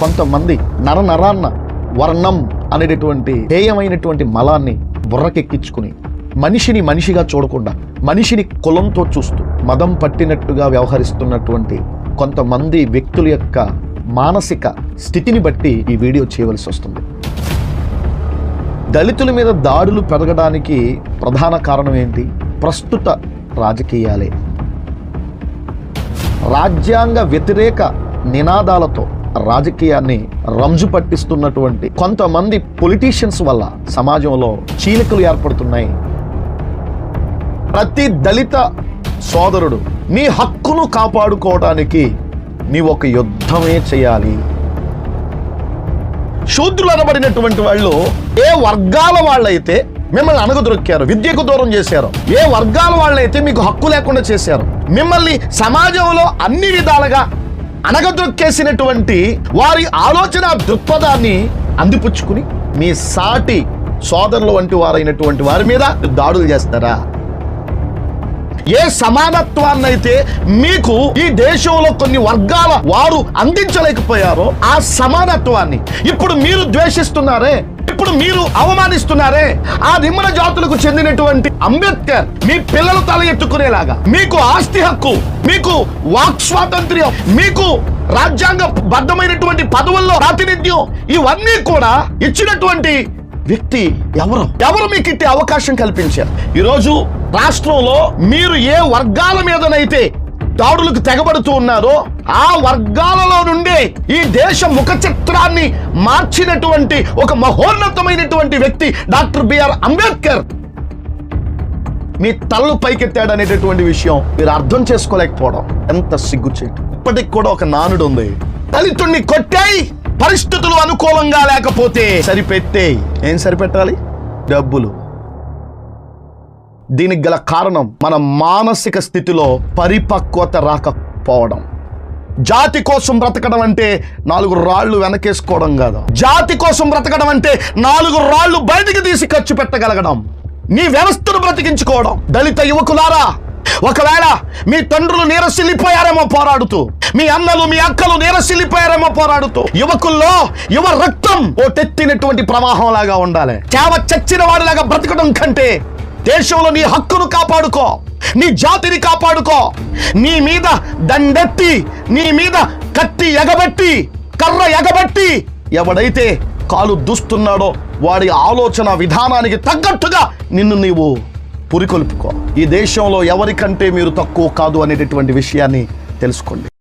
కొంతమంది నరాన్న వర్ణం అనేటటువంటి హేయమైనటువంటి మలాన్ని బుర్రకెక్కించుకుని మనిషిని మనిషిగా చూడకుండా మనిషిని కులంతో చూస్తూ మదం పట్టినట్టుగా వ్యవహరిస్తున్నటువంటి కొంతమంది వ్యక్తుల యొక్క మానసిక స్థితిని బట్టి ఈ వీడియో చేయవలసి వస్తుంది. దళితుల మీద దాడులు పెరగడానికి ప్రధాన కారణం ఏంటి? ప్రస్తుత రాజకీయాలే. రాజ్యాంగ వ్యతిరేక నినాదాలతో రాజకీయాన్ని రంజు పట్టిస్తున్నటువంటి కొంతమంది పొలిటీషియన్స్ వల్ల సమాజంలో చీలికలు ఏర్పడుతున్నాయి. ప్రతి దళిత సోదరుడు నీ హక్కును కాపాడుకోవడానికి నీవు ఒక యుద్ధమే చేయాలి. శూద్రులు అనబడినటువంటి వాళ్ళు ఏ వర్గాల వాళ్ళైతే మిమ్మల్ని అణగదొక్కారు, విద్యకు దూరం చేశారు, ఏ వర్గాల వాళ్ళైతే మీకు హక్కు లేకుండా చేశారు, మిమ్మల్ని సమాజంలో అన్ని విధాలుగా అణగదొక్కేసినటువంటి వారి ఆలోచన దృక్పథాన్ని అందిపుచ్చుకుని మీ సాటి సోదరులు వంటి వారైనటువంటి వారి మీద దాడులు చేస్తారా? ఏ సమానత్వాన్నైతే మీకు ఈ దేశంలో కొన్ని వర్గాల వారు అందించలేకపోయారో ఆ సమానత్వాన్ని ఇప్పుడు మీరు ద్వేషిస్తున్నారే, ఇప్పుడు మీరు అవమానిస్తున్నారే. ఆ నిమ్మన జాతులకు చెందినటువంటి అంబేద్కర్ మీ పిల్లలు తల ఎత్తుకునేలాగా మీకు ఆస్తి హక్కు, మీకు వాక్ స్వాతంత్ర్యం, మీకు రాజ్యాంగ బద్ధమైనటువంటి పదవుల్లో ప్రాతినిధ్యం ఇవన్నీ కూడా ఇచ్చినటువంటి వ్యక్తి ఎవరు మీకు ఇట్టే అవకాశం కల్పించారు? ఈరోజు రాష్ట్రంలో మీరు ఏ వర్గాల మీదనైతే దాడులకు తెగబడుతూ ఉన్నారో ఆ వర్గాలలో నుండే ఈ దేశ ముఖ చిత్రాన్ని మార్చినటువంటి ఒక మహోన్నతమైనటువంటి వ్యక్తి డాక్టర్ బిఆర్ అంబేద్కర్ మీ తలలు పైకెత్తాడు అనేటటువంటి విషయం మీరు అర్థం చేసుకోలేకపోవడం ఎంత సిగ్గుచేటు. ఇప్పటికి కూడా ఒక నానుడు ఉంది, దళితుణ్ణి కొట్టాయి, పరిస్థితులు అనుకూలంగా లేకపోతే సరిపెట్టేయి. ఏం సరిపెట్టాలి? డబ్బులు. దీనికి గల కారణం మన మానసిక స్థితిలో పరిపక్వత రాకపోవడం. జాతి కోసం బ్రతకడం అంటే 4 రాళ్లు వెనకేసుకోవడం కాదు. జాతి కోసం బ్రతకడం అంటే 4 రాళ్లు బయటికి తీసి ఖర్చు పెట్టగలగడం, నీ వ్యవస్థను బ్రతికించుకోవడం. దళిత యువకులారా, ఒకవేళ మీ తండ్రులు నీరసిల్లిపోయారేమో పోరాడుతూ, మీ అన్నలు మీ అక్కలు నీరసిల్లిపోయారేమో పోరాడుతూ, యువకుల్లో యువ రక్తం ఓ తెత్తినటువంటి ప్రవాహం లాగా ఉండాలి. చచ్చిన వాడిలాగా బ్రతకడం కంటే దేశంలో నీ హక్కును కాపాడుకో, నీ జాతిని కాపాడుకో. నీ మీద దండెత్తి, నీ మీద కత్తి ఎగబెట్టి, కర్ర ఎగబెట్టి ఎవడైతే కాలు దూస్తున్నాడో వాడి ఆలోచన విధానానికి తగ్గట్టుగా నిన్ను నీవు పురికొల్పుకో. ఈ దేశంలో ఎవరికంటే మీరు తక్కువ కాదు అనేటటువంటి విషయాన్ని తెలుసుకోండి.